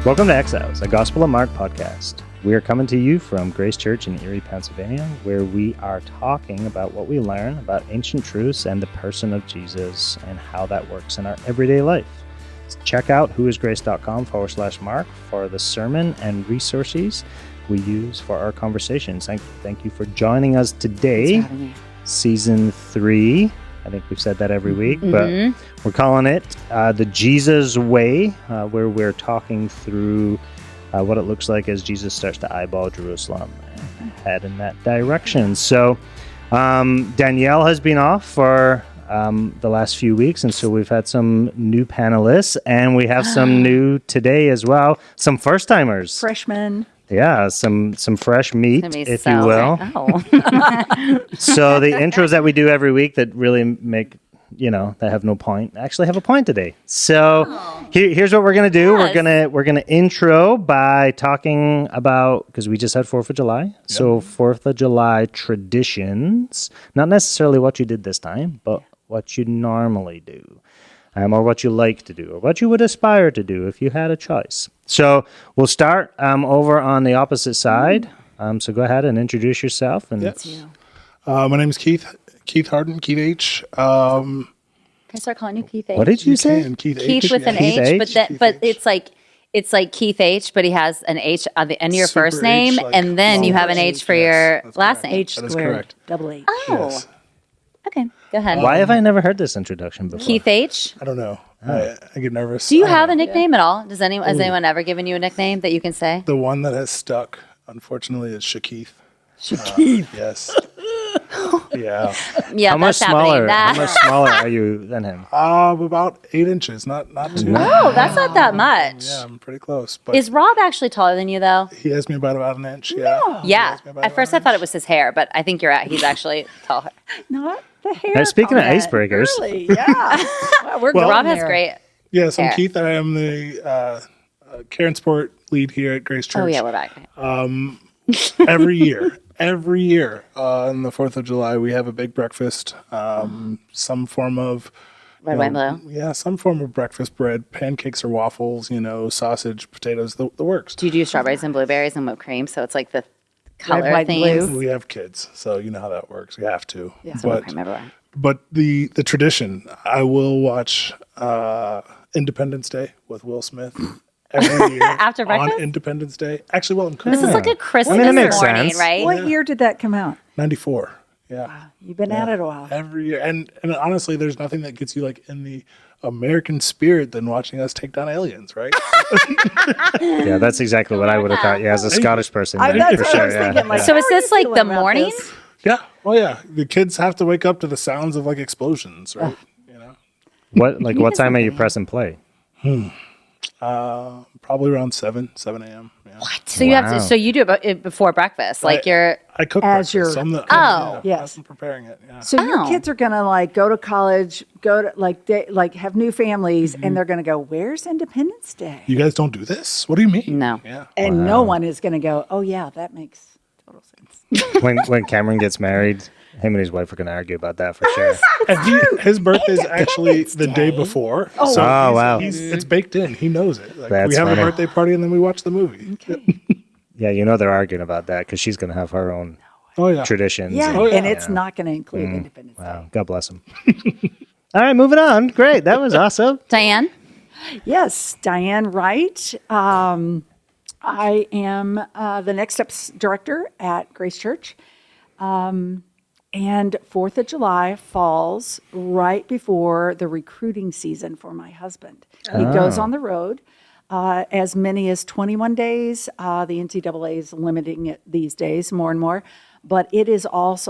Welcome to Exiles, a Gospel of Mark podcast. We are coming to you from Grace Church in Erie, Pennsylvania, where we are talking about what we learn about ancient truths and the person of Jesus and how that works in our everyday life. Check out whoisgrace.com/Mark for the sermon and resources we use for our conversations. Thank you for joining us today. Season 3. I think we've said that every week, but we're calling it The Jesus Way, where we're talking through what it looks like as Jesus starts to eyeball Jerusalem and head in that direction. So Danielle has been off for the last few weeks, and so we've had some new panelists, and we have some new today as well, some first-timers. Freshmen. Yeah, some fresh meat, if you will. Oh. So the intros that we do every week that really make, that have no point, actually have a point today. So here's what we're going to do. Yes. We're gonna intro by talking about, because we just had 4th of July. Yep. So 4th of July traditions, not necessarily what you did this time, but what you normally do. Or what you like to do, or what you would aspire to do if you had a choice. So we'll start over on the opposite side. So go ahead and introduce yourself. And yes. My name is Keith Harden, Keith H. Can I start calling you Keith H? What did you say? Keith H with an H, but it's like Keith H, but he has an H on the end of your Super first name, H, like and then you have an H for your last name. H That squared. is correct. Double H. Oh. Yes. Okay, go ahead. Why have I never heard this introduction before? Keith H? I don't know. I get nervous. Do you have a nickname at all? Has anyone ever given you a nickname that you can say? The one that has stuck, unfortunately, is Shakeith. Yes. Yeah. Yeah, How much that's smaller? happening. How much smaller are you than him? About 8 inches, not too. Oh, that's not that much. Yeah, I'm pretty close. But Is Rob actually taller than you, though? he has me about an inch. Yeah. Yeah. At first, I thought it was his hair, but I think he's actually taller. Not the hair. Now, speaking of on that. icebreakers. Really? Yeah. We're Well, going Rob has there. great. Yes, I'm hair. Keith. I am the care and sport lead here at Grace Church. Oh, yeah, we're back. Every year on the 4th of July, we have a big breakfast, some form of Red, white, and blue. Yeah, some form of breakfast bread, pancakes or waffles, sausage, potatoes, the works. Do you do strawberries and blueberries and whipped cream? So it's like the color Red, white, and themes. blue. We have kids, so you know how that works. You have to. Yeah. So whipped cream everywhere. But the tradition, I will watch Independence Day with Will Smith every year After breakfast? on Independence Day. Actually, well, This is like a Christmas it makes morning, sense. right? What year did that come out? 94. Yeah. You've been at it a while. Every year. And honestly, there's nothing that gets you like in the American spirit than watching us take down aliens, right? Yeah, that's exactly what I would have thought. Yeah, as a Scottish person, That's for what I sure. was Yeah. thinking. Like, So is how are this you like the feeling about morning? this? Yeah. Well, yeah. The kids have to wake up to the sounds of like explosions, right? What time are you pressing play? Probably around 7 a.m. Yeah. What? So you have to. So you do it before breakfast, like you're. I cook As breakfast. you're- So I'm the, Oh. Yes. I'm preparing it. Yeah. So your Oh. kids are gonna like go to college, go to like have new families, and they're gonna go, "Where's Independence Day?" You guys don't do this? What do you mean? No. Yeah. And no one is gonna go, "Oh yeah, that makes total sense." When Cameron gets married, him and his wife are going to argue about that for sure. And his birthday's actually the day before. Oh. So Oh, wow. it's baked in. He knows it. Like, That's we have funny. a birthday party and then we watch the movie. Okay. Yeah, they're arguing about that because she's going to have her own Oh yeah. traditions. Yeah, Oh, yeah. and it's not gonna include Independence Day. Wow, God bless him. All right, moving on. Great, that was awesome. Diane. Yes, Diane Wright. I am the Next Steps Director at Grace Church. And 4th of July falls right before the recruiting season for my husband. He goes on the road as many as 21 days. The NCAA is limiting it these days more and more. But it is always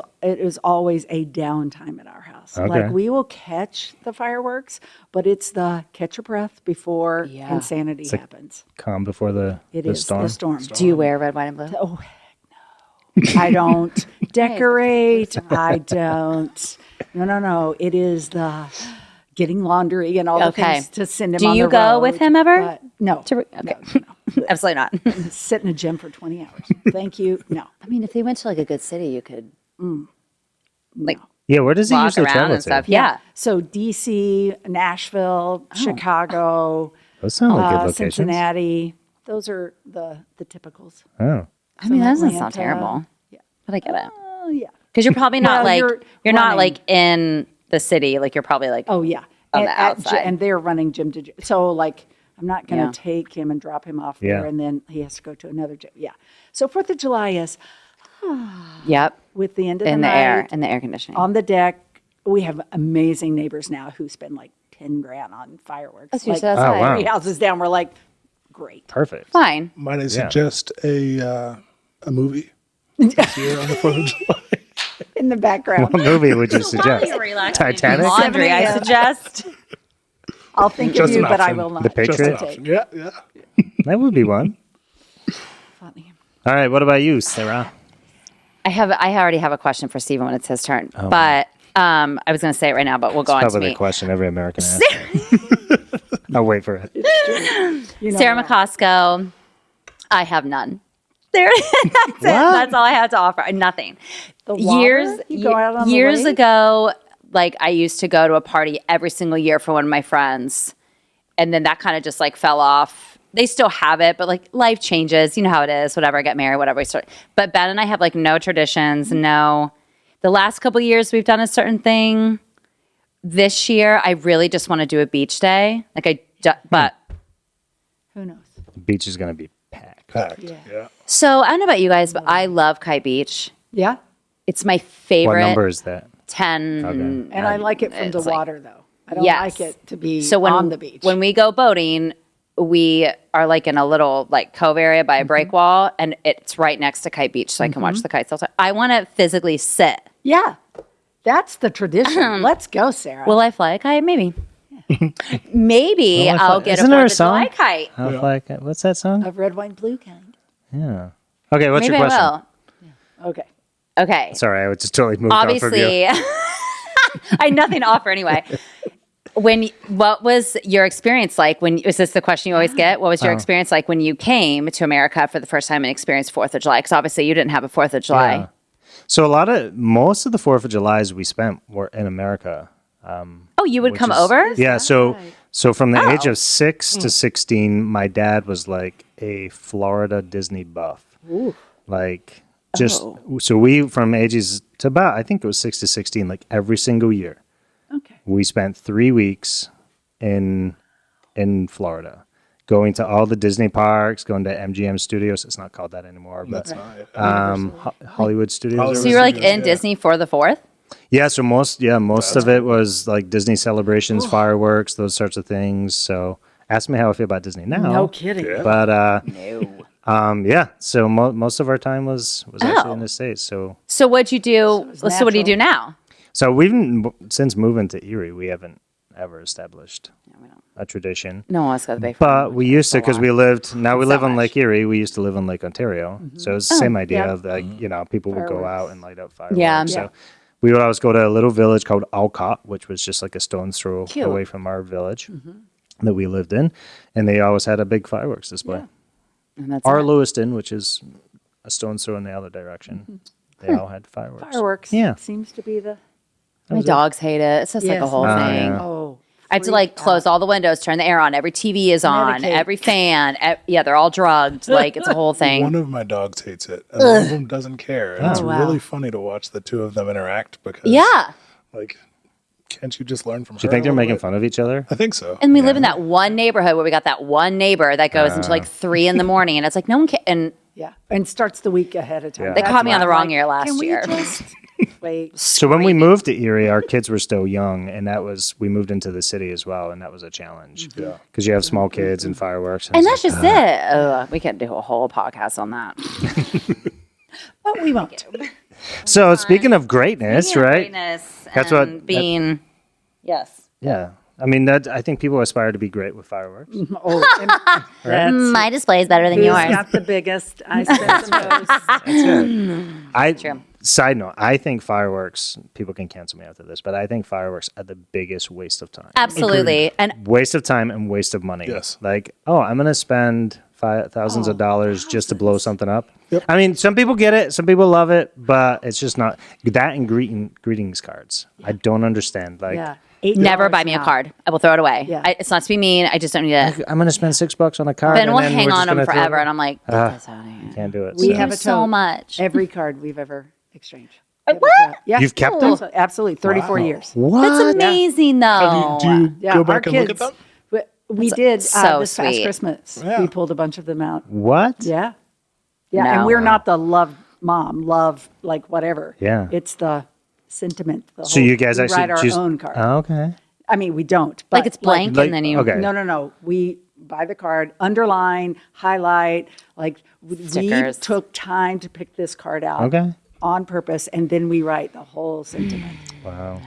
a downtime at our house. Okay. Like we will catch the fireworks, but it's the catch your breath before insanity happens. Calm before the storm. The storm. Do you wear red, white, and blue? Oh, heck no. I don't decorate. I don't. No. It is the getting laundry and all the things to send him Do on you the go road, with him ever? but no. Okay. Absolutely not. Sit in a gym for 20 hours. Thank you. No. I mean, if they went to like a good city, you could like Yeah, where does he walk usually around travel and to? stuff. Yeah. So DC, Nashville, Chicago, Those sound like good locations. Cincinnati. those are the typicals. Oh. I mean, that doesn't Atlanta. sound terrible. Yeah. But I get it. Oh, yeah. Because you're probably not Well, like, you're not running. like in the city. Like you're probably like, Oh, yeah. On and, the outside. and they're running gym to gym. So, like, I'm not going to Yeah. take him and drop him off Yeah. there, and then he has to go to another gym. Yeah. So 4th of July is yep, with the end of in the the night, air, in the air conditioning. on the deck. We have amazing neighbors now who spend like 10 grand on fireworks. That's like, usually outside. Oh, wow. 3 houses down. We're like, great. Perfect. Fine. Might I Yeah. suggest a movie this year on the 4th of July? In the background. What movie would you suggest? Titanic? Laundry, I 7 a.m. suggest. I'll think Just of you, an but I option. will not. The Patriot? hesitate. Option. Yeah, yeah. That would be one. Funny. All right. What about you, Sarah? I already have a question for Stephen when it's his turn. But I was going to say it right now, but we'll go on to Probably me. the question every American asks. I'll wait for it. You know Sarah that. McCosco, I have none. There, that's it. That's all I had to offer. Nothing. The water? Years, You go out on the years lake? ago, like I used to go to a party every single year for one of my friends, and then that kind of just like fell off. They still have it, but like life changes. You know how it is. Whatever, I get married, whatever. We start. But Ben and I have like no traditions. No. The last couple of years we've done a certain thing. This year, I really just want to do a beach day. But Who knows? The beach is going to be packed. Packed. Yeah. Yeah. so I don't know about you guys, but I love Kite Beach. Yeah. It's my What favorite. number is that? 10. Okay. And I like it from the it's like- water, though. I don't Yes. like it to be So on the beach. when we go boating, we are like in a little like cove area by a break wall, and it's right next to Kite Beach, so I can watch the kites all the time. I want to physically sit. yeah. That's the tradition. Let's go, Sarah. Will I fly a kite? Maybe. Maybe Will I fly- I'll get Isn't a there a 4th of July song? kite. How like what's that song? of red, white, blue kind. Yeah. Okay. What's Maybe your question? I will. Okay. Okay. Sorry, I was just totally moved off of you. Obviously, I had nothing to offer anyway. What was your experience like when, is this the question you always get? What was your experience like when you came to America for the first time and experienced 4th of July? Because obviously you didn't have a 4th of July. Yeah. So most of the 4th of Julys we spent were in America. Oh, you would which come is- over? Yeah. So from the age Oh. of 6 to 16, my dad was like a Florida Disney buff. Like just so we from ages to about I think it was 6 to 16, like every single year. Okay. We spent 3 weeks in Florida, going to all the Disney parks, going to MGM Studios. It's not called that anymore, but That's not it. Hollywood Studios. Hollywood So you were like Studios, in yeah. Disney for the 4th? Yeah, so most of it was like Disney celebrations, fireworks, those sorts of things. So ask me how I feel about Disney now. No kidding. Yeah. But No. yeah, so most of our time was actually in the States. So So what'd you do? it's So what do you do now? since moving to Erie, we haven't ever established a tradition. No one wants to go to the Bay. But we used to because we lived. Now we live on much. Lake Erie. We used to live on Lake Ontario, so it's the same idea. yeah. Of like people would go out and light up fireworks. Yeah. So we would always go to a little village called Alcott, which was just like a stone's throw Cute. away from our village that we lived in, and they always had a big fireworks display. And that's Or it. Lewiston, which is a stone's throw in the other direction. They all had fireworks. Fireworks. Yeah. Seems to be the. My dogs hate it. It's just like a Yes. whole Oh, thing. yeah. Oh. I have to like close all the windows, turn the air on. Every TV is on, Medicate. every fan. Yeah, they're all drugged. Like it's a whole thing. One of my dogs hates it, and one of them doesn't care. And it's wow. really funny to watch the two of them interact because, Yeah. like, can't you just learn from her? Do you think a they're little making bit? fun of each other? I think so. And we live in that one neighborhood where we got that one neighbor that goes until like 3 a.m. and it's like no one can. And Yeah. And starts the week ahead of time. Yeah. they That's caught me on why the I'm wrong like, year last Can we year. just wait? So when we moved to Erie, our kids were still young, and we moved into the city as well, and that was a challenge. Yeah. Because you have small kids and fireworks. And it's that's like, just it. We could do a whole podcast on that. But we won't. so speaking of greatness, right? Greatness That's and what- being. Yes. Yeah. I mean, I think people aspire to be great with fireworks. Oh, that's My display is better than who's yours. got the biggest. I spent the most. Side note, I think fireworks, people can cancel me after this, but I think fireworks are the biggest waste of time. Absolutely. And Waste of time and waste of money. Yes. Like, I'm going to spend thousands of dollars just to blow something up. Yep. I mean, some people get it, some people love it, but it's just not that and greetings cards. I don't understand. Like, Yeah. Never buy me a card. I will throw it away. Yeah. It's not to be mean. I just don't need it. I'm going to spend $6 on a card. Ben will and then hang we're just on them gonna throw forever, it. and I'm like, get this out of here. Can't do it. We so. have a so tote. much. Every card we've ever exchanged. What? Yeah. You've kept them? Absolutely. 34 Wow. years. What? That's amazing, though. Do you Yeah, go our back and look at kids. them? We did so this past sweet. Christmas. Yeah. We pulled a bunch of them out. What? Yeah. Yeah. No. And we're not the love mom, love like whatever. Yeah. It's the sentiment. So you guys we actually write our just own card. Oh, okay. I mean, we don't. But Like it's blank, Like- and then you. okay. No. We buy the card, underline, highlight. Like Stickers. we took time to pick this card out Okay. on purpose, and then we write the whole sentiment. Wow.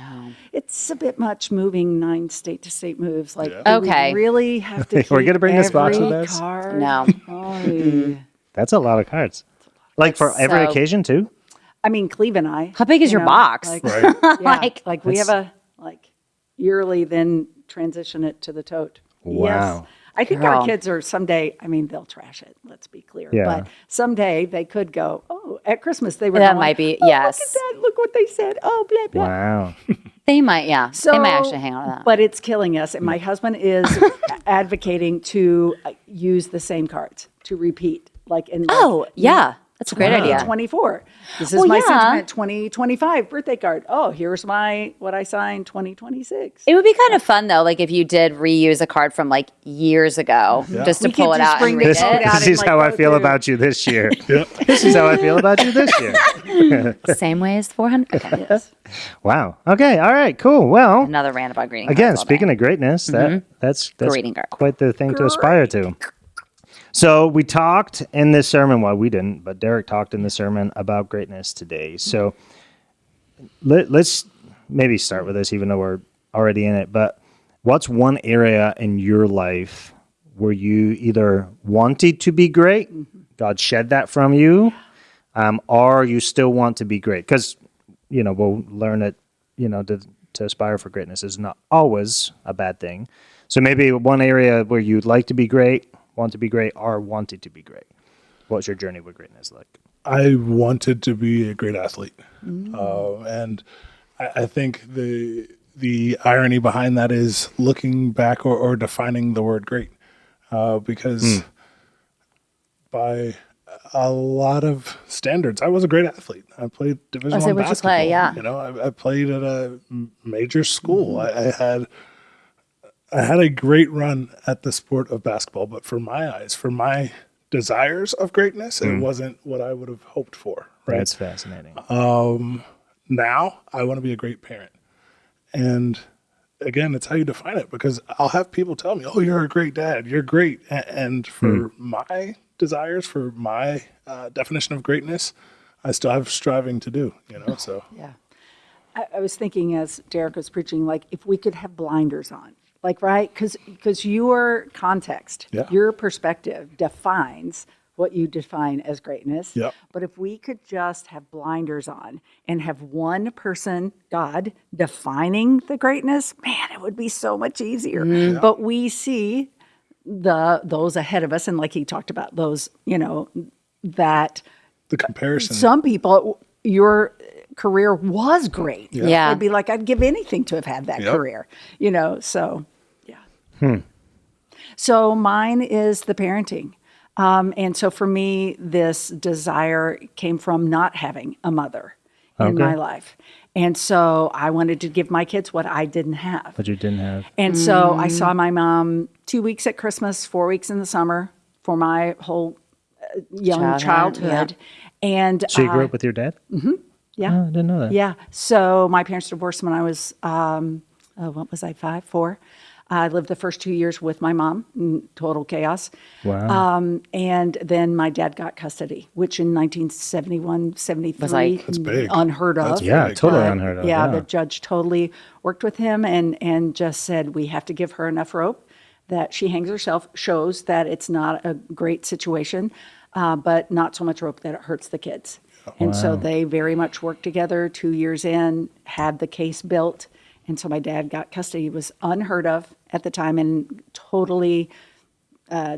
It's a bit much moving 9 state to state moves. Like, do Okay. we really have to. We're keep gonna bring this box every with us? Card? No. Oh, That's a lot of cards. Like for every So- occasion too? I mean, Cleve and I. How big is you your know, box? Like, Right. yeah, Like, we have a yearly, then transition it to the tote. Wow. Yes. I think Girl. our kids are someday, I mean, they'll trash it, let's be clear. Yeah. But someday they could go, oh, at Christmas they were That going, might be- oh, yes. look at that, look what they said. Oh, blah, blah. Wow. They might, yeah. So, they might actually hang on to that. But it's killing us. And my husband is advocating to use the same cards, to repeat. Like in Oh, yeah. That's a great idea. 2024. This is Well, my yeah. sentiment 2025 birthday card. Oh, here's my what I signed 2026. It would be kind of fun though, like if you did reuse a card from like years ago, just to We could pull it just out bring and the read code it. out. This and, is like, how I go feel through. about you this year. Yep. This is how I feel about you this year. Same way as 400. Okay. Yes. Wow. Okay. All right. Cool. Well, Another rant about greeting. again, cards all speaking day. of greatness, that's Greeting card. quite the thing to aspire to. So we talked in this sermon, well, we didn't, but Derek talked in the sermon about greatness today. So let's maybe start with this, even though we're already in it. But what's one area in your life where you either wanted to be great, God shed that from you, or you still want to be great? Because, we'll learn that, to aspire for greatness is not always a bad thing. So maybe one area where you'd like to be great, want to be great, or wanted to be great. What's your journey with greatness like? I wanted to be a great athlete, and I think the irony behind that is looking back or defining the word great, because by a lot of standards, I was a great athlete. I played Division say, I what'd you basketball. play? Yeah. I played at a major school. I had a great run at the sport of basketball, but for my eyes, for my desires of greatness, it wasn't what I would have hoped for. Right. That's fascinating. Now I want to be a great parent. And again, it's how you define it, because I'll have people tell me, oh, you're a great dad. You're great. And for my desires, for my definition of greatness, I still have striving to do, so. Yeah. I was thinking as Derek was preaching, like if we could have blinders on, like, right? Because your context, Yeah. your perspective defines what you define as greatness. Yep. But if we could just have blinders on and have one person, God, defining the greatness, man, it would be so much easier. But we see those ahead of us, and like he talked about those, that The comparison. some people, your career was great. Yeah. I'd be like, I'd give anything to have had that Yep. career, so yeah. So mine is the parenting. And so for me, this desire came from not having a mother in my life. And so I wanted to give my kids what I didn't have. But you didn't have. And so I saw my mom 2 weeks at Christmas, 4 weeks in the summer for my whole young childhood. And So you grew up with your dad? yeah. Oh, I didn't know that. Yeah. So my parents divorced when I was, what was I, 5, 4? I lived the first 2 years with my mom, total chaos. Wow. And then my dad got custody, which in 1971, 73, Was like- That's big. unheard of. That's Yeah, big. totally unheard of. Yeah, the judge totally worked with him and just said, we have to give her enough rope that she hangs herself, shows that it's not a great situation, but not so much rope that it hurts the kids. And so they very much worked together. 2 years in, had the case built. And so my dad got custody. It was unheard of at the time and totally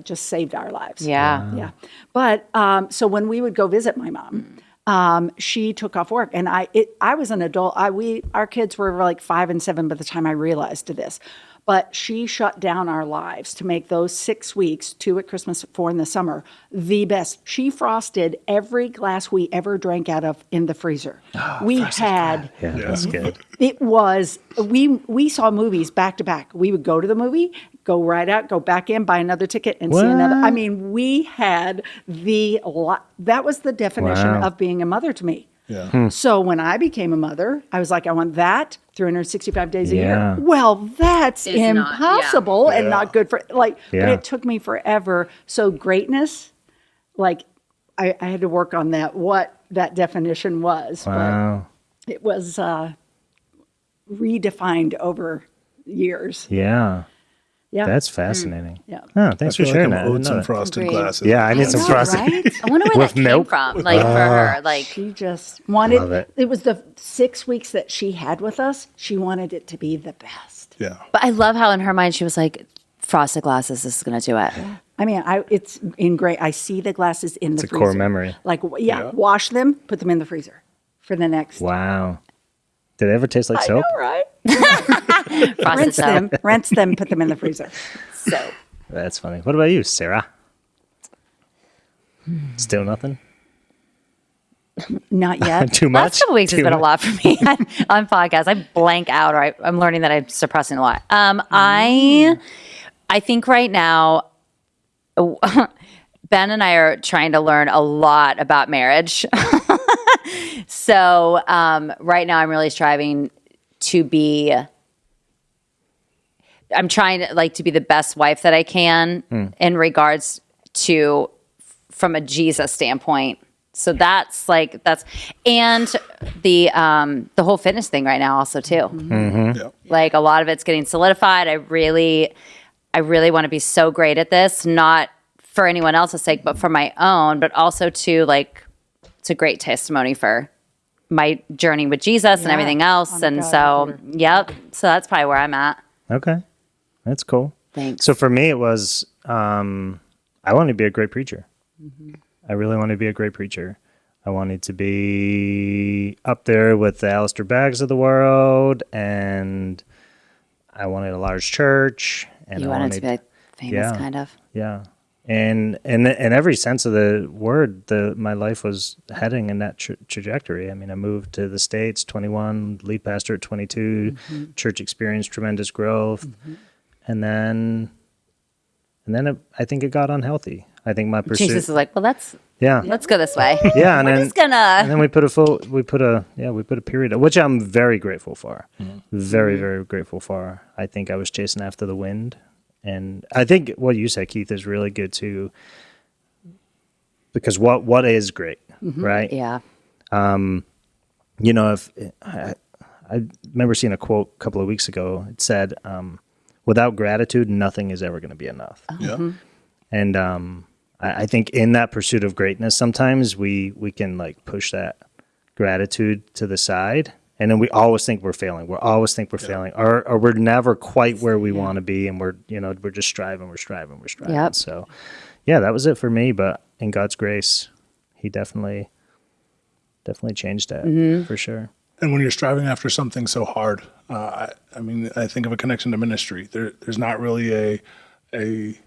just saved our lives. Yeah. Yeah. But so when we would go visit my mom, she took off work, and I was an adult. Our kids were like 5 and 7 by the time I realized this. But she shut down our lives to make those 6 weeks, 2 at Christmas, 4 in the summer, the best. She frosted every glass we ever drank out of in the freezer. We had, Yeah, that's good. it was, we saw movies back to back. We would go to the movie, go right out, go back in, buy another ticket, and see another. I mean, we had that was the definition Wow. of being a mother to me. Yeah. So when I became a mother, I was like, I want that 365 days a Yeah. year. Well, that's It's not, impossible and not good for but Yeah. it took me forever. So greatness, like I had to work on that, what that definition was. Wow. But it was redefined over years. Yeah. Yeah. That's fascinating. Yeah. Oh, I thanks for feel like sharing I'm that. I owed didn't know some that. frosted Agreed. glasses. Yeah, I need some know, frosting. right? I wonder where With that came milk? from. Like for her, like She just wanted Love it. it was the 6 weeks that she had with us. She wanted it to be the best. Yeah. but I love how in her mind she was like, frosted glasses, this is gonna do it. I mean, it's in great. I see the glasses in the a freezer. core memory. Like, wash them, put them in the freezer for the next. Wow. Did it ever taste like I soap? know, right? Frosted Rinse soap. them, put them in the freezer. So, That's funny. What about you, Sarah? Still nothing? not yet. Too much? Last couple weeks has Too been a much? lot for me on podcasts. I blank out, or I'm learning that I'm suppressing a lot. I think right now, Ben and I are trying to learn a lot about marriage. So right now, I'm really striving to be. I'm trying to to be the best wife that I can in regards to from a Jesus standpoint. So that's and the whole fitness thing right now also too. Yeah. Like a lot of it's getting solidified. I really want to be so great at this, not for anyone else's sake, but for my own, but also to it's a great testimony for my journey with Jesus and Yeah. everything else. Honor And God so, with your- yep. So that's probably where I'm at. Okay. That's cool. Thanks. So for me, it was I wanted to be a great preacher. I really wanted to be a great preacher. I wanted to be up there with the Alistair Baggs of the world, and I wanted a large church. And You I wanted to be famous, yeah. kind of. Yeah. And in every sense of the word, my life was heading in that trajectory. I mean, I moved to the States, 21, lead pastor at 22, church experienced tremendous growth. And then I think it got unhealthy. I think my pursuit. Jesus is like, well, let's Yeah. go this way. Yeah. And We're then, just gonna. and then we put a period, which I'm very grateful for. Very, very grateful for. I think I was chasing after the wind. And I think what you said, Keith, is really good too. Because what is great, right? Yeah. If I remember seeing a quote a couple of weeks ago. It said, "Without gratitude, nothing is ever going to be enough." Yeah. And I think in that pursuit of greatness, sometimes we can push that gratitude to the side, and then we always think we're failing. We always think we're failing, or we're never quite where we want to be, and we're just striving. Yep. So, yeah, that was it for me. But in God's grace, He definitely changed that for sure. And when you're striving after something so hard, I think of a connection to ministry. There's not really a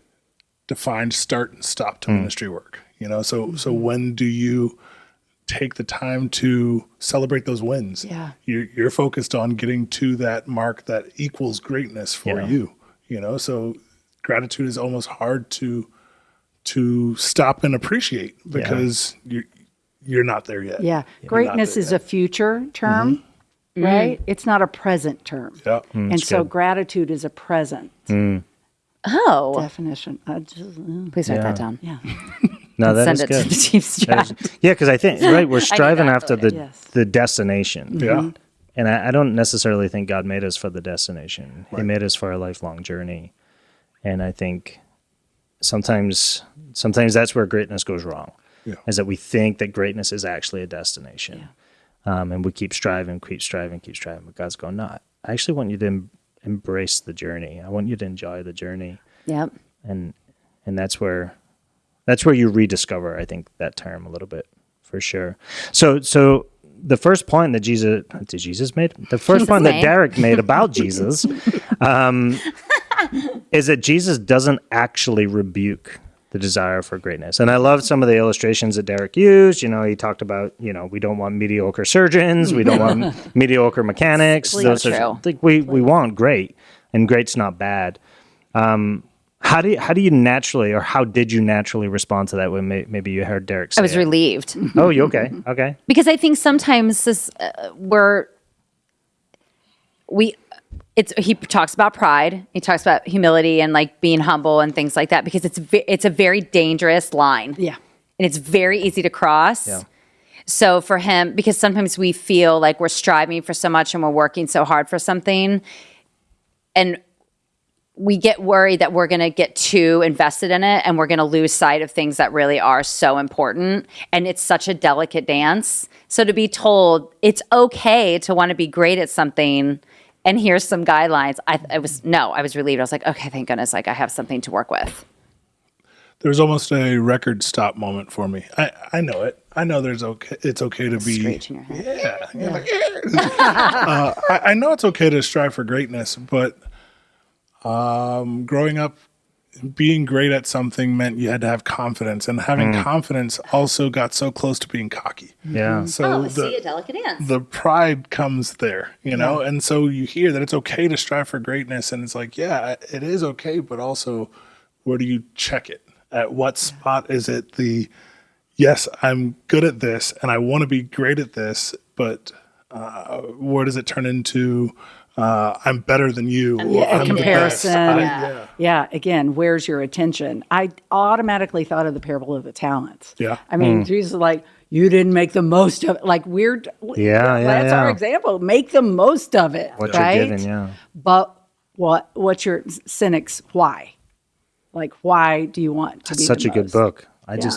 defined start and stop to ministry work. So when do you take the time to celebrate those wins? Yeah. You're focused on getting to that mark that equals greatness for you. So gratitude is almost hard to stop and appreciate because you're not there yet. Yeah. Greatness is a future term, right? It's not a present term. Yeah. And so gratitude is a present Oh, definition. please write that down. Yeah. No, that Send is it good. to the chief strat. Yeah, because I think we're striving that after for the destination. Yeah. And I don't necessarily think God made us for the destination. He made us for a lifelong journey. And I think sometimes that's where greatness goes wrong. Yeah. Is that we think that greatness is actually a destination. And we keep striving. But God's going, no, I actually want you to embrace the journey. I want you to enjoy the journey. Yep. And that's where you rediscover, I think, that term a little bit for sure. So the first point that Jesus made, the first point that Derek made about Jesus, is that Jesus doesn't actually rebuke the desire for greatness. And I love some of the illustrations that Derek used. He talked about, we don't want mediocre surgeons, we don't want mediocre mechanics. Those are we want great, and great's not bad. How do you naturally, or how did you naturally respond to that when maybe you heard Derek say I was relieved. Oh, you okay? Okay. Because I think sometimes this, he talks about pride. He talks about humility and like being humble and things like that, because it's a very dangerous line. Yeah. And it's very easy to cross. Yeah. So for him, because sometimes we feel like we're striving for so much and we're working so hard for something, and we get worried that we're going to get too invested in it and we're going to lose sight of things that really are so important. And it's such a delicate dance. So to be told it's okay to want to be great at something, and here's some guidelines, I was relieved. I was like, okay, thank goodness, like I have something to work with. There's almost a record stop moment for me. I know it. I know it's okay to be. Screech in your head. Yeah. Like, I know it's okay to strive for greatness, but growing up, being great at something meant you had to have confidence, and having confidence also got so close to being cocky. Yeah. So a delicate dance. the pride comes there, and so you hear that it's okay to strive for greatness, and it's like, yeah, it is okay, but also where do you check it? At what spot is it yes, I'm good at this and I want to be great at this, but where does it turn into I'm better than you? Or Yeah, I'm the comparison. best. Yeah. Again, where's your attention? I automatically thought of the parable of the talents. Yeah. I mean, Jesus is like, you didn't make the most of it. Like weird. Yeah, That's our example. Make the most of it. What right? you're given, yeah. But what's your cynics? Why? Like, why do you want to be Such the a good most? book.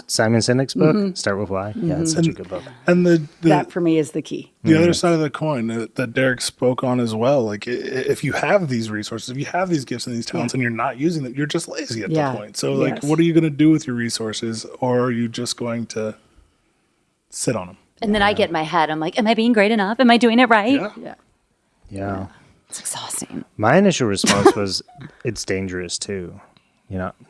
Simon Sinek's book, Start With Why. Yeah, it's such a good book. And That for me is the key. the other side of the coin that Derek spoke on as well, like if you have these resources, if you have these gifts and these talents and you're not using them, you're just lazy at that point. So like, what are you going to do with your resources, or are you just going to sit on them? And then I get in my head, I'm like, am I being great enough? Am I doing it right? Yeah. It's exhausting. My initial response was, it's dangerous too.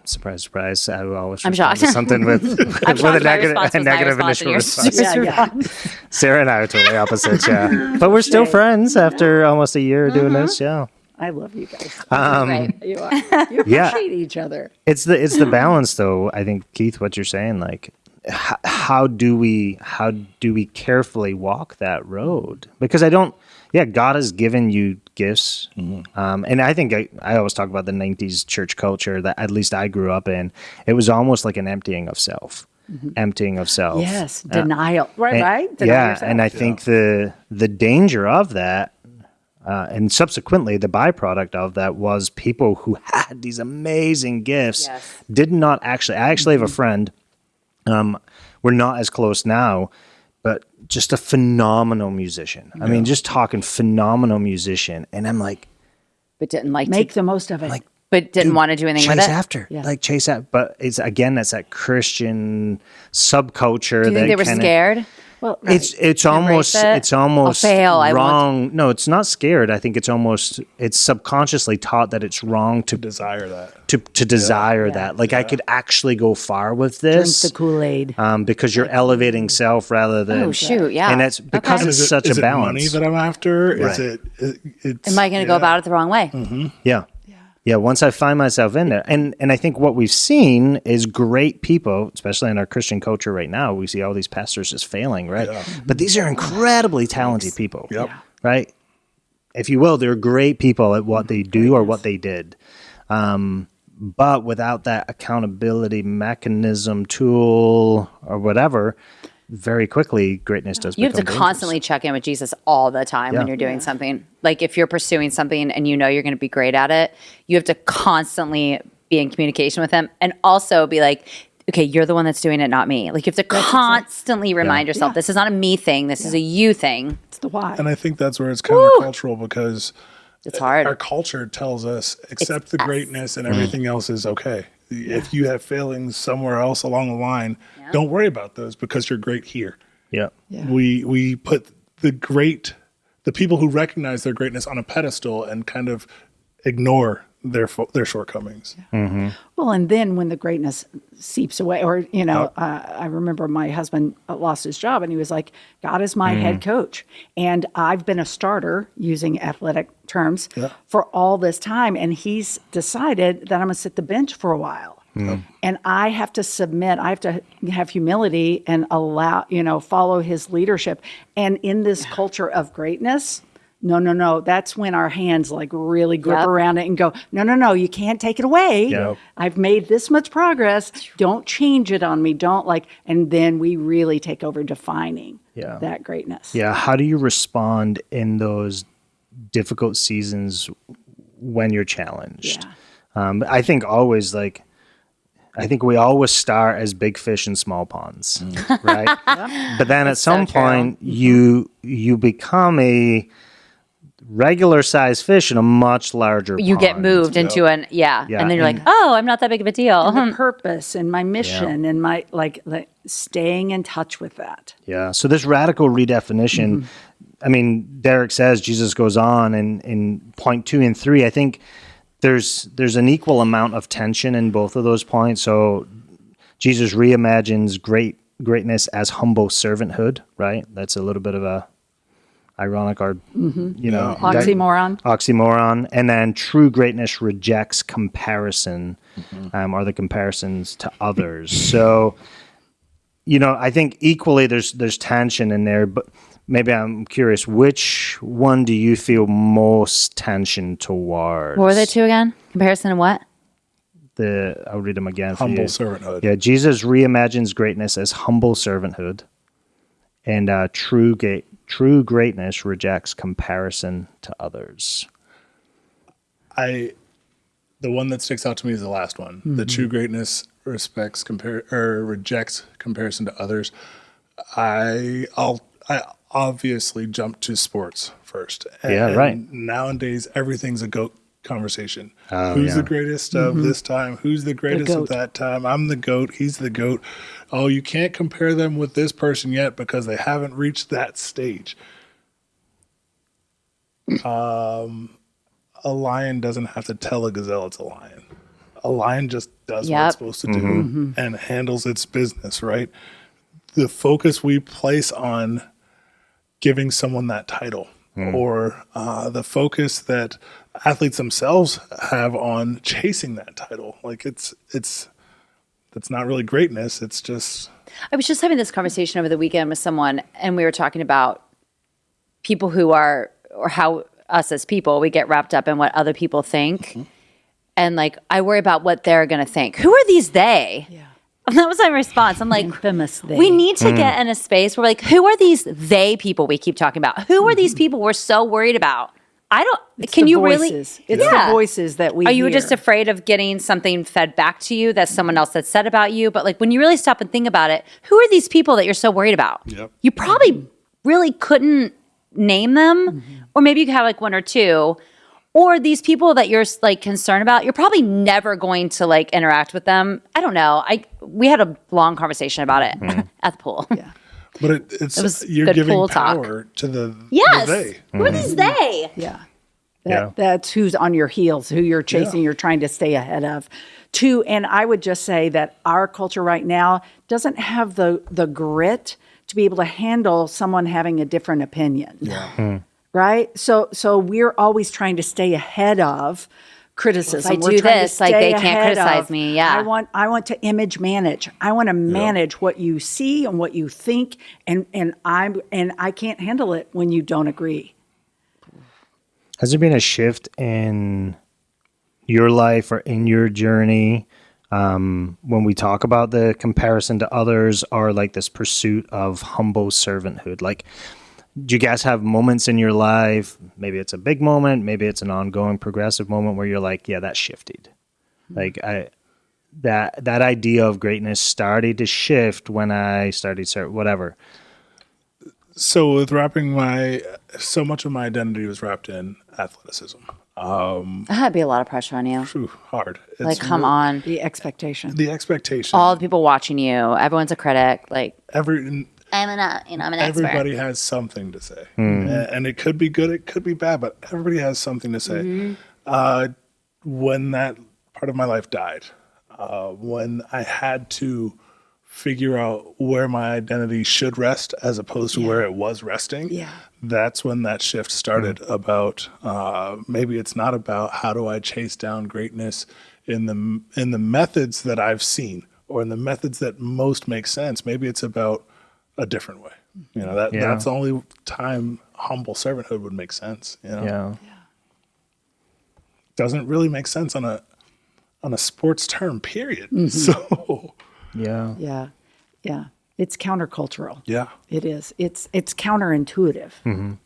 Surprise, surprise. I will always I'm respond to shocked. something with I'm a shocked my negative, response was my negative response, initial and response. yours Yeah. Sarah and I are totally opposites, yeah. But we're still friends after almost a year doing this, yeah. I love you guys. Right. You appreciate each other. It's the balance, though. I think, Keith, what you're saying, like, how do we carefully walk that road? Because God has given you gifts, and I think I always talk about the '90s church culture that at least I grew up in. It was almost like an emptying of self. Yes, denial. Right. Deny yourself. And I think the danger of that. And subsequently, the byproduct of that was people who had these amazing gifts did not actually. I actually have a friend. We're not as close now, but just a phenomenal musician. I mean, just talking phenomenal musician, and I'm like, But didn't like Make to, the most of it. like, but didn't want to do anything with chase it. after, Yeah. chase after. But it's that Christian subculture. Do you think they were scared? well, It's almost it? it's almost I'll fail, I won't. wrong. No, it's not scared. I think it's subconsciously taught that it's wrong to Desire that. to desire that. Like I could actually go far with drink this the Kool-Aid. because you're elevating self rather than. Oh shoot, yeah. And it's because Okay. it's such a Is it money balance. that I'm after? Right. Is it? Am I going to go about it the wrong way? Yeah. Once I find myself in there, and I think what we've seen is great people, especially in our Christian culture right now. We see all these pastors just failing, right? Yeah. But these are incredibly talented people, Yep. right? If you will, they're great people at what they do or what they did. But without that accountability mechanism, tool, or whatever, very quickly greatness does. You have to become constantly check in with Jesus all the time when you're doing something. Like if you're pursuing something and you know you're going to be great at it, you have to constantly be in communication with him and also be like, okay, you're the one that's doing it, not me. Like you have to constantly remind yourself, this is not a me thing. This is a you thing. It's the why. And I think that's where it's countercultural because It's hard. our culture tells us accept the greatness and everything else is okay. If you have failings somewhere else along the line, don't worry about those because you're great here. Yeah. We put the people who recognize their greatness on a pedestal and kind of ignore their shortcomings. Well, and then when the greatness seeps away, or, I remember my husband lost his job and he was like, God is my head coach. And I've been a starter, using athletic terms, for all this time. And he's decided that I'm going to sit the bench for a while. And I have to submit, I have to have humility and allow, follow his leadership. And in this culture of greatness, no. That's when our hands like really grip around it and go, no, you can't take it away. Yep. I've made this much progress. Don't change it on me. And then we really take over defining that greatness. Yeah. How do you respond in those difficult seasons when you're challenged? I think we always start as big fish in small ponds, right? But then at some point you become a regular sized fish in a much larger pond. You get moved into and then you're like, oh, I'm not that big of a deal. And the purpose and my mission and my like staying in touch with that. Yeah. So this radical redefinition, I mean, Derek says, Jesus goes on in point 2 and 3. I think there's an equal amount of tension in both of those points. So Jesus reimagines greatness as humble servanthood, right? That's a little bit of a ironic or, oxymoron. And then true greatness rejects comparison or the comparisons to others. So, I think equally there's tension in there, but maybe I'm curious, which one do you feel most tension towards? What were the two again? Comparison and what? I'll read them again for Humble you. servanthood. Yeah, Jesus reimagines greatness as humble servanthood, and true greatness rejects comparison to others. The one that sticks out to me is the last one. The true greatness rejects comparison to others. I obviously jump to sports first. And nowadays, everything's a GOAT conversation. Who's the greatest of this time? Who's the greatest of that time? I'm the GOAT. He's the GOAT. Oh, you can't compare them with this person yet because they haven't reached that stage. A lion doesn't have to tell a gazelle it's a lion. A lion just does what it's supposed to do and handles its business, right? The focus we place on giving someone that title or the focus that athletes themselves have on chasing that title. Like that's not really greatness. It's just. I was just having this conversation over the weekend with someone, and we were talking about people who are, or how us as people, we get wrapped up in what other people think. And I worry about what they're going to think. Who are these they? Yeah. And that was my response. I'm like, infamous they. We need to get in a space where who are these they people we keep talking about? Who are these people we're so worried about? It's the the voices that we Are you hear. just afraid of getting something fed back to you that someone else had said about you? But when you really stop and think about it, who are these people that you're so worried about? Yep. You probably really couldn't name them, or maybe you could have one or two. Or these people that you're concerned about, you're probably never going to interact with them. I don't know. We had a long conversation about it at the pool. Yeah. But it was you're giving power to the they. Who are these they? Yeah. That's who's on your heels, who you're chasing, you're trying to stay ahead of. And I would just say that our culture right now doesn't have the grit to be able to handle someone having a different opinion. Yeah. Right? So we're always trying to stay ahead of criticism. If I do this, they can't criticize me. Yeah. I want to image manage. I want to manage what you see and what you think, and I can't handle it when you don't agree. Has there been a shift in your life or in your journey when we talk about the comparison to others or this pursuit of humble servanthood? Do you guys have moments in your life, maybe it's a big moment, maybe it's an ongoing progressive moment where you're that shifted? That idea of greatness started to shift when I started whatever. So with so much of my identity was wrapped in athleticism. That'd be a lot of pressure on you. Hard. Come on. The expectation. The expectation. All the people watching you. Everyone's a critic. I'm an expert. Everybody has something to say, and it could be good, it could be bad, but everybody has something to say. When that part of my life died, when I had to figure out where my identity should rest as opposed to where it was resting, that's when that shift started. About maybe it's not about how do I chase down greatness in the methods that I've seen or in the methods that most make sense. Maybe it's about a different way. That's the only time humble servanthood would make sense. Doesn't really make sense on a sports term, period. So Yeah. It's countercultural. yeah. It is. It's counterintuitive.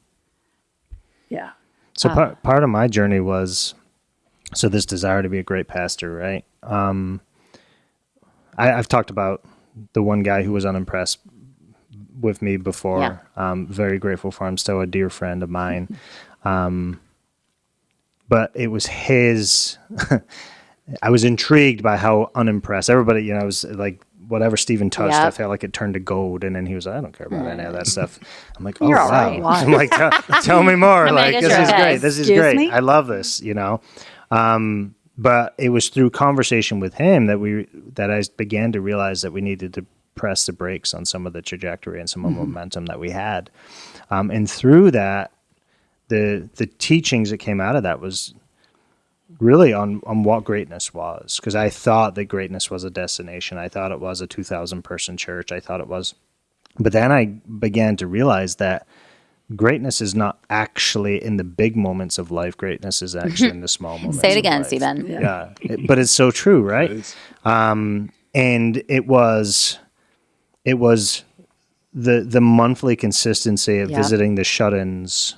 Yeah. So part of my journey was, this desire to be a great pastor, right? I've talked about the one guy who was unimpressed with me before. Very grateful for him, still a dear friend of mine. But it was his, I was intrigued by how unimpressed everybody, it was like whatever Stephen touched, I felt like it turned to gold. And then he was like, I don't care about any of that stuff. I'm like, oh, You're all wow. right. I'm like, tell me more. Like, this is great. This is Excuse great. me? I love this, But it was through conversation with him that I began to realize that we needed to press the brakes on some of the trajectory and some of the momentum that we had. And through that, the teachings that came out of that was really on what greatness was, because I thought that greatness was a destination. I thought it was a 2,000 person church. I thought it was, but then I began to realize that greatness is not actually in the big moments of life. Greatness is actually in the small moments. Say it of again, life. Stephen. Yeah, but it's so true, right? It is. And it was the monthly consistency of visiting the shut-ins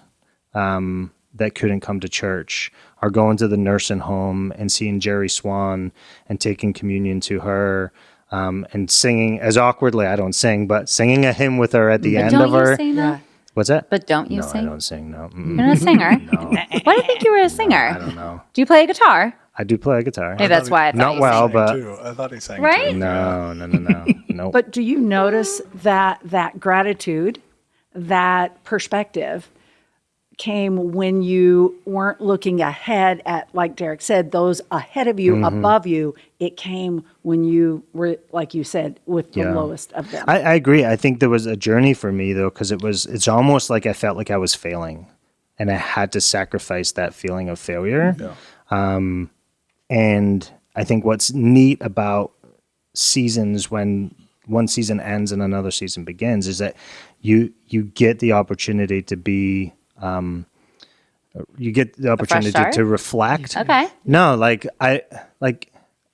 that couldn't come to church, or going to the nursing home and seeing Jerry Swan and taking communion to her, and singing, as awkwardly, I don't sing, but singing a hymn with her at the end of her. Sing that? What's that? But don't you No, sing? I don't sing, no. You're not a singer? No. Why do you think you were a singer? I don't know. Do you play a guitar? I do play a guitar. Maybe that's why I thought Not you well, sang. but Too. I thought he sang Right? too. no. Nope. But do you notice that gratitude, that perspective came when you weren't looking ahead at, like Derek said, those ahead of you, above you? It came when you were, like you said, with the lowest of them. I agree. I think there was a journey for me, though, because it's almost like I felt like I was failing, and I had to sacrifice that feeling of failure. Yeah. And I think what's neat about seasons, when one season ends and another season begins, is that you get the opportunity to be, you get the opportunity start? to reflect. Okay. No, like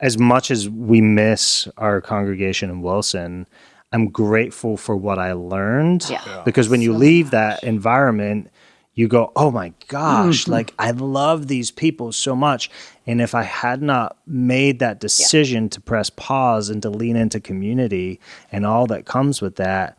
as much as we miss our congregation in Wilson, I'm grateful for what I learned. Yeah. Because when you leave that environment, you go, oh my gosh, like I love these people so much. And if I had not made that decision to press pause and to lean into community and all that comes with that,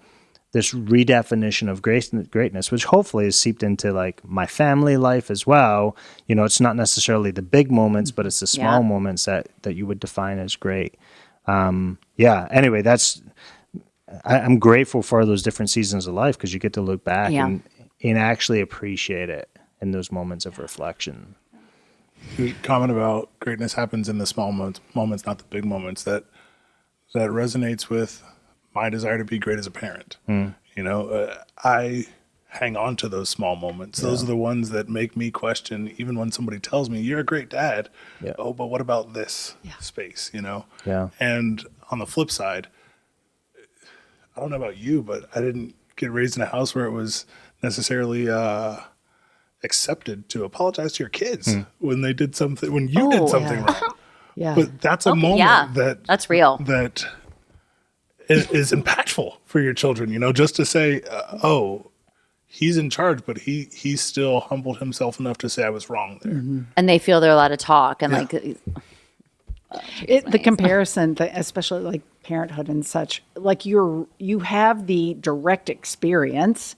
this redefinition of greatness, which hopefully is seeped into like my family life as well. It's not necessarily the big moments, but it's the small moments that you would define as great. Anyway, I'm grateful for those different seasons of life, because you get to look back and actually appreciate it in those moments of reflection. The comment about greatness happens in the small moments, not the big moments, that resonates with my desire to be great as a parent. I hang on to those small moments. Those are the ones that make me question, even when somebody tells me, you're a great dad. Yeah. Oh, but what about this space, Yeah. And on the flip side, I don't know about you, but I didn't get raised in a house where it was necessarily accepted to apologize to your kids when they did something, when you did something wrong. Yeah. But that's a moment that's real. That is impactful for your children, just to say, oh, he's in charge, but he still humbled himself enough to say I was wrong there. And they feel they're allowed to talk and The comparison, especially like parenthood and such, like you have the direct experience,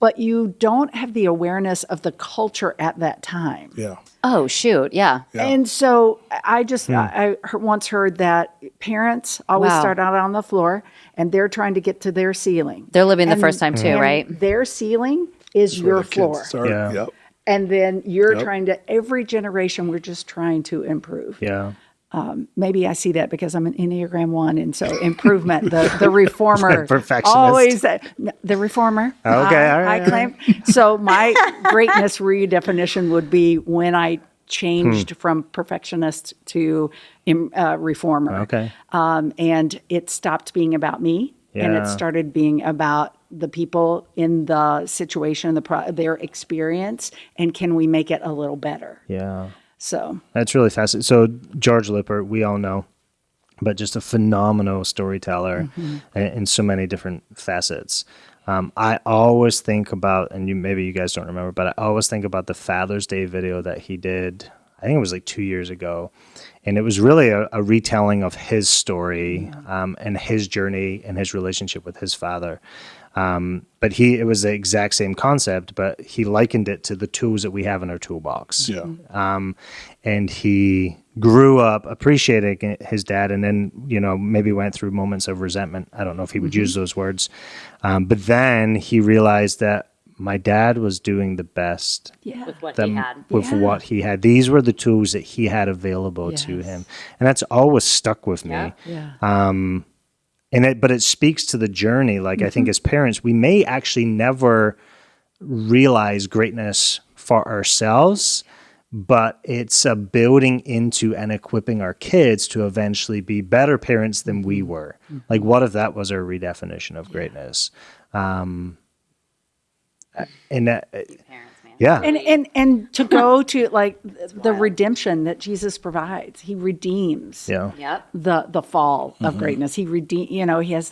but you don't have the awareness of the culture at that time. Yeah. Oh, shoot. Yeah. Yeah. And so I once heard that parents always Wow. start out on the floor and they're trying to get to their ceiling. They're living the And- first time too, and right? Their ceiling is Where your the kids floor. start. Yeah. Yep. And then you're Yep. trying to, every generation, we're just trying to improve. Yeah. Maybe I see that because I'm an Enneagram 1, and so improvement, the reformer. Perfectionist. Always the reformer. Okay, all right, I claim. So my greatness redefinition would be when I changed from perfectionist to reformer. Okay. And it stopped being about me, and Yeah. it started being about the people in the situation, their experience, and can we make it a little better? Yeah. So That's really fascinating. So George Lippert, we all know, but just a phenomenal storyteller in so many different facets. I always think about, and maybe you guys don't remember, but I always think about the Father's Day video that he did. I think it was like 2 years ago. And it was really a retelling of his story and his journey and his relationship with his father. But it was the exact same concept, but he likened it to the tools that we have in our toolbox. Yeah. And he grew up appreciating his dad, and then, maybe went through moments of resentment. I don't know if he would use those words. But then he realized that my dad was doing the best yeah. With what them he had. with Yeah. what he had. These were the tools that he had available to Yes. him. And that's always stuck with me. Yeah. Yeah. But it speaks to the journey. Like, I think as parents, we may actually never realize greatness for ourselves, but it's a building into and equipping our kids to eventually be better parents than we were. Like, what if that was our redefinition of greatness? And that, Parents, man. yeah. And to go to like the redemption that Jesus provides, he redeems Yeah. Yep. the fall of greatness. He he has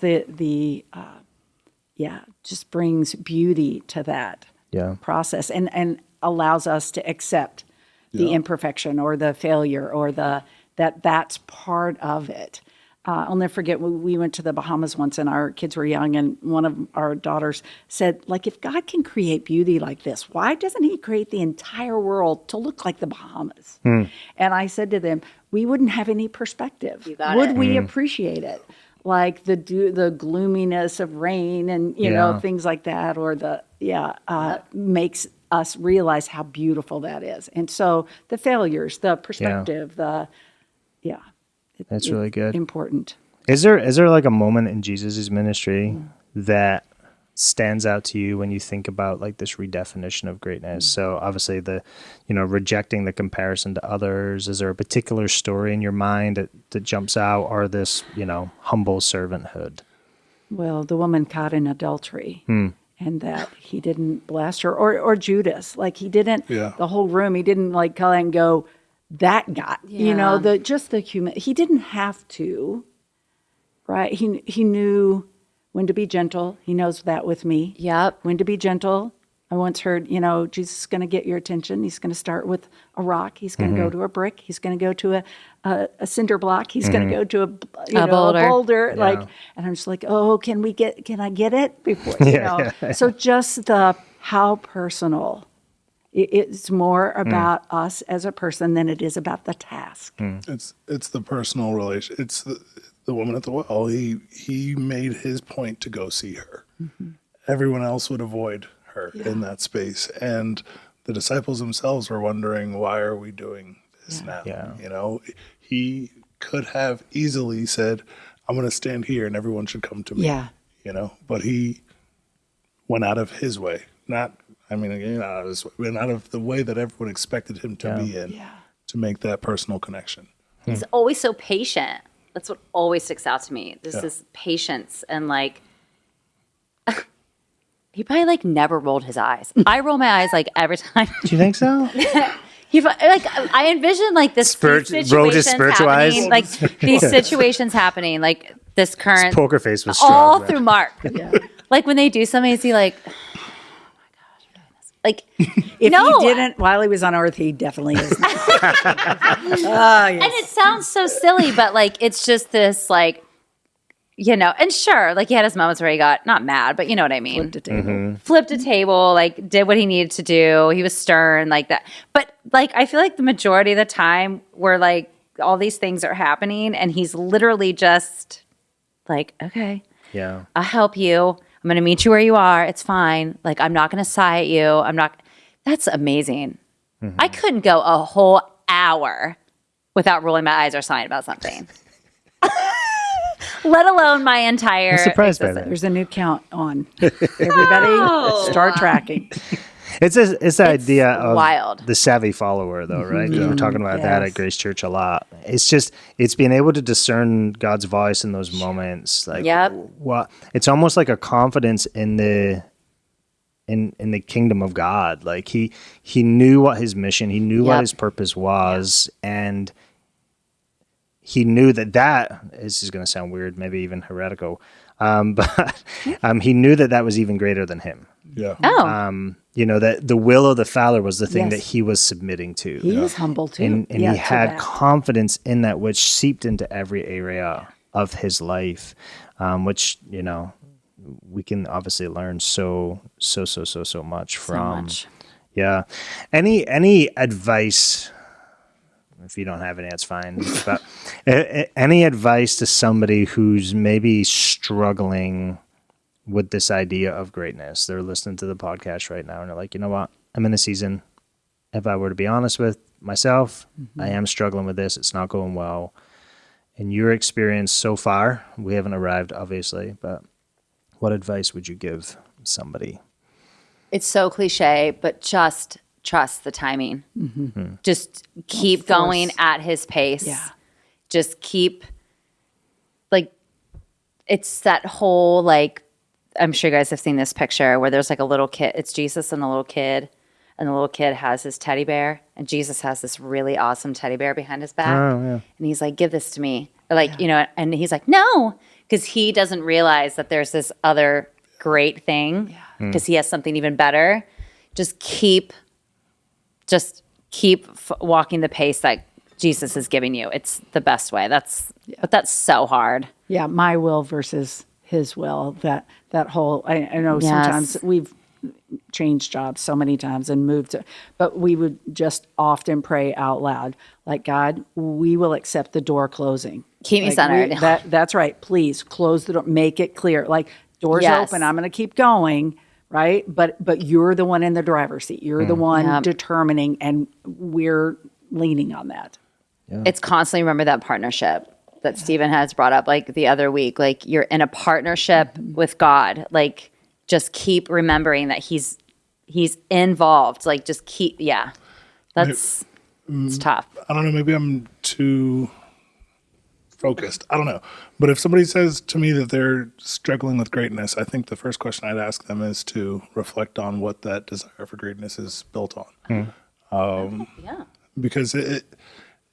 just brings beauty to that Yeah. process and allows us to accept the imperfection or the failure or that's part of it. I'll never forget when we went to the Bahamas once and our kids were young, and one of our daughters said, like, if God can create beauty like this, why doesn't he create the entire world to look like the Bahamas? And I said to them, we wouldn't have any perspective. got Would it. we appreciate it? Like the gloominess of rain and, things like that, or makes us realize how beautiful that is. And so the failures, the perspective, That's really good. important. Is there like a moment in Jesus's ministry that stands out to you when you think about like this redefinition of greatness? So obviously rejecting the comparison to others. Is there a particular story in your mind that jumps out, or this, humble servanthood? Well, the woman caught in adultery. And that he didn't blast her, or Judas, like he didn't. Yeah. The whole room, he didn't like call and go, that guy. Yeah. The human. He didn't have to, right? He knew when to be gentle. He knows that with me. Yep. When to be gentle. I once heard, Jesus is going to get your attention. He's going to start with a rock. He's going to go to a brick. He's going to go to a cinder block. He's going to go to a boulder. Yeah. Like, and I'm just like, oh, can I get it before? So just how personal. It's more about us as a person than it is about the task. It's the personal relation. It's the woman at the well. He made his point to go see her. Everyone else would avoid her in that space, and the disciples themselves were wondering, why are we doing this now? Yeah. He could have easily said, I'm going to stand here and everyone should come to me. Yeah. But he went out of his way, went out of the way that everyone expected him to be in to make that personal connection. He's always so patient. That's what always sticks out to me. This is patience, and like he probably like never rolled his eyes. I roll my eyes like every time. Do you think so? I envision like this rolled his spiritual eyes? happening, like these situations happening, like this current Poker face was strong. all man. through Mark. Like when they do something, is he like, oh my gosh, you're doing this? Like, If no. he didn't while he was on earth, he definitely is. And it sounds so silly, but like it's just this like and sure, like he had his moments where he got not mad, but you know what I mean. Flipped a table. Flipped a table, like did what he needed to do. He was stern like that. But like, I feel like the majority of the time where like all these things are happening and he's literally just like, okay, Yeah. I'll help you. I'm going to meet you where you are. It's fine. Like, I'm not going to sigh at you. That's amazing. I couldn't go a whole hour without rolling my eyes or sighing about something. Let alone my entire I'm surprised by existence. that. There's a new count on. Everybody start tracking. It's the idea of wild. the savvy follower, though, right? We're talking about that Yes. at Grace Church a lot. It's being able to discern God's voice in those moments. Like, Yep. it's almost like a confidence in the kingdom of God. Like he knew what his mission, he knew what Yep. his purpose was, and he knew that this is going to sound weird, maybe even heretical, but he knew that was even greater than him. Yeah. Oh, That the will of the Father was the thing Yes. that he was submitting to. He was humble too. And Yeah, he to had that. confidence in that, which seeped into every area of his life, which, we can obviously learn so much from. much. Yeah. Any advice, if you don't have any, that's fine. But any advice to somebody who's maybe struggling with this idea of greatness? They're listening to the podcast right now and they're like, you know what? I'm in a season. If I were to be honest with myself, I am struggling with this. It's not going well. In your experience so far, we haven't arrived, obviously, but what advice would you give somebody? it's so cliche, but just trust the timing. Just keep going at his pace. Yeah. Just keep, like, it's that whole, like, I'm sure you guys have seen this picture where there's like a little kid. It's Jesus and a little kid. And the little kid has his teddy bear. And Jesus has this really awesome teddy bear behind his back. Oh, yeah. And he's like, give this to me. Or like, and he's like, no. Because he doesn't realize that there's this other great thing. Because he has something even better. Just keep walking the pace that Jesus is giving you. It's the best way. But that's so hard. Yeah, my will versus his will. That whole. I know Yes. sometimes we've changed jobs so many times and moved, but we would just often pray out loud, like, God, we will accept the door closing. Keep me Like, centered. That's right. Please close the door. Make it clear. Like, doors Yes. open. I'm going to keep going. Right. But you're the one in the driver's seat. You're the one Yep. determining, and we're leaning on that. It's constantly remember that partnership that Stephen has brought up like the other week. Like you're in a partnership with God. Like just keep remembering that he's involved. Like just keep, that's it's tough. I don't know. Maybe I'm too focused. I don't know. But if somebody says to me that they're struggling with greatness, I think the first question I'd ask them is to reflect on what that desire for greatness is built on. Yeah. Because it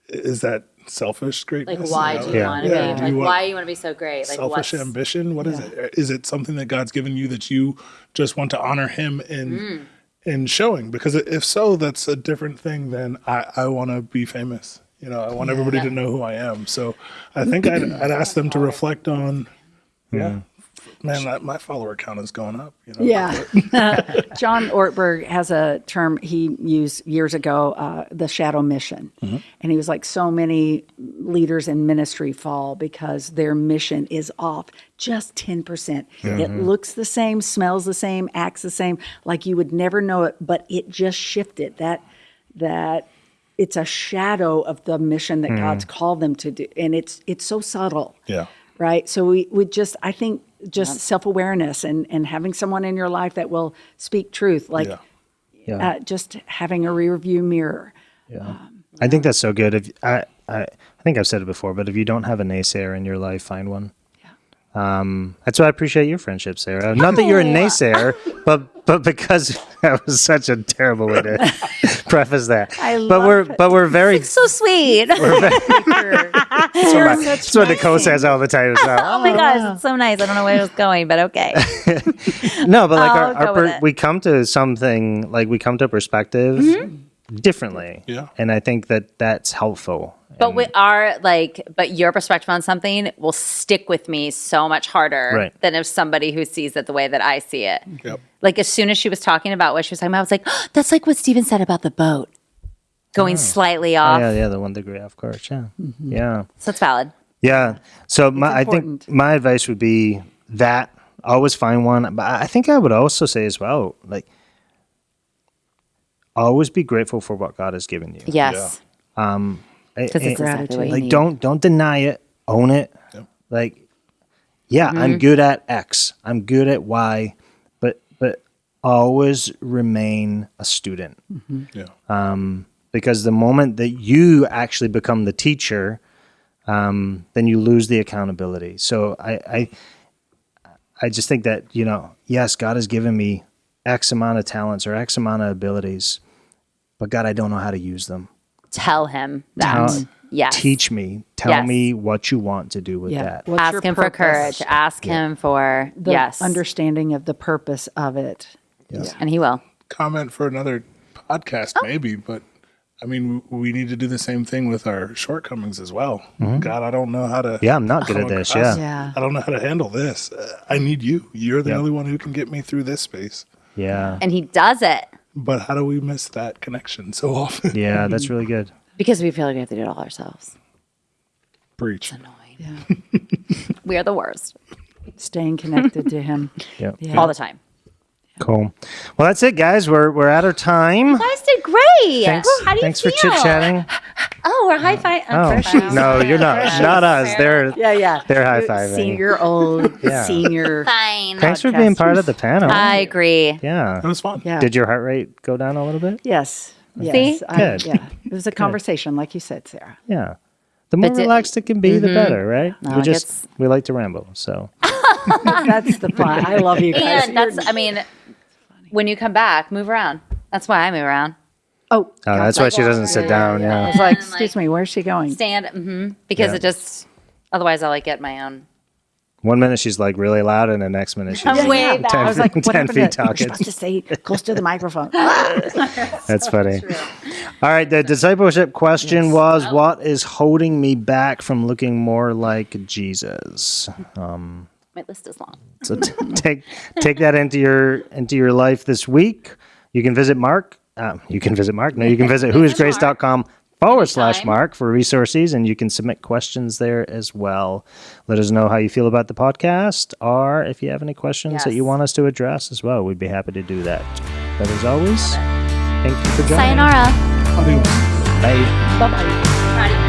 is that selfish greatness. Like why do you Yeah. want to Yeah. be? Do Like you want why you want to be so great? Like selfish what's ambition? What is it? Is it something that God's given you that you just want to honor him in showing? Because if so, that's a different thing than I want to be famous. I want everybody to know who I am. So I think I'd ask them to reflect on, man, my follower count is going up. Yeah. John Ortberg has a term he used years ago, the shadow mission. And he was like, so many leaders in ministry fall because their mission is off just 10%. It looks the same, smells the same, acts the same, like you would never know it, but it just shifted. That it's a shadow of the mission that God's called them to do. And it's so subtle. Yeah. Right. So we just, I think, just self-awareness and having someone in your life that will speak truth, like just having a rear view mirror. I think that's so good. I think I've said it before, but if you don't have a naysayer in your life, find one. That's why I appreciate your friendship, Sarah. Not that you're a naysayer, but because that was such a terrible way to preface that. But we're very so sweet? that's what Nicole says all the time as well. Oh my gosh, it's so nice. I don't know where it was going, but okay. No, but like I'll go with it. we come to something, like we come to perspective differently. Yeah. And I think that's helpful. But we are but your perspective on something will stick with me so much harder Right. than if somebody who sees it the way that I see it. Yep. Like as soon as she was talking about what she was talking about, I was like, oh, that's like what Steven said about the boat going slightly off. Yeah, the 1 degree off course. Yeah, yeah, So it's valid. yeah. So I think important. my advice would be that always find one. But I think I would also say as well, like always be grateful for what God has given you. Yes. Because it's exactly what you Like need. don't deny it, own it. Yep. Like, yeah, Mm-hmm. I'm good at X, I'm good at Y, but always remain a student. Yeah. Because the moment that you actually become the teacher, then you lose the accountability. So I just think that, yes, God has given me X amount of talents or X amount of abilities, but God, I don't know how to use them. Tell him that. Yes. Teach me. Tell Yes. me what you want to do with that. What's your Ask him for purpose? courage. Ask him for, The yes. understanding of the purpose of it. And he will. Comment for another podcast, maybe, but I mean, we need to do the same thing with our shortcomings as well. God, I don't know how to. Yeah, I'm not good at this. Yeah. Yeah. I don't know how to handle this. I need you. You're the Yeah. only one who can get me through this space. Yeah. And he does it But how do we miss that connection so often? Yeah, that's really good. because we feel like we have to do it all ourselves. Preach. Yeah. We are the worst Staying connected to him. Yeah. Yeah. all the time. Cool. Well, that's it, guys. We're at our time. You guys did great. Thanks. How do you Thanks feel? for chit-chatting. Oh, we're high five. Oh, no, you're not. Not us. They're Yeah. They're high-fiving. Senior old, Yeah. senior. Fine. Thanks for being part of the panel. I agree. Yeah. It was fun. Yeah. Did your heart rate go down a little bit? Yes. Yes. See? Good. Yeah. It was a conversation, like you said, Sarah. Yeah. The more But did- relaxed it can be, the better, right? No, it gets- we like to ramble, so. That's the fun. I love you guys. And that's, I mean, when you come back, move around. That's why I move around. Oh, Oh, that's why she doesn't sit down. I Yeah. was like, excuse me, where's she going? Stand, because Yeah. it just, otherwise I'll get my own. 1 minute she's like really loud, and the next minute she's I'm way like back. 10, I was like, what 10 happened feet to, you're talking. supposed to stay close to the microphone. That's funny. All right, the discipleship question was, what is holding me back from looking more like Jesus? My list is long. So take that into your life this week. You can visit Mark. You can visit whoisgrace.com/Mark for resources, and you can submit questions there as well. Let us know how you feel about the podcast, or if you have any questions that you Yes. want us to address as well. We'd be happy to do that. But as always, thank you for joining. Sayonara. Adios. Bye. Bye-bye.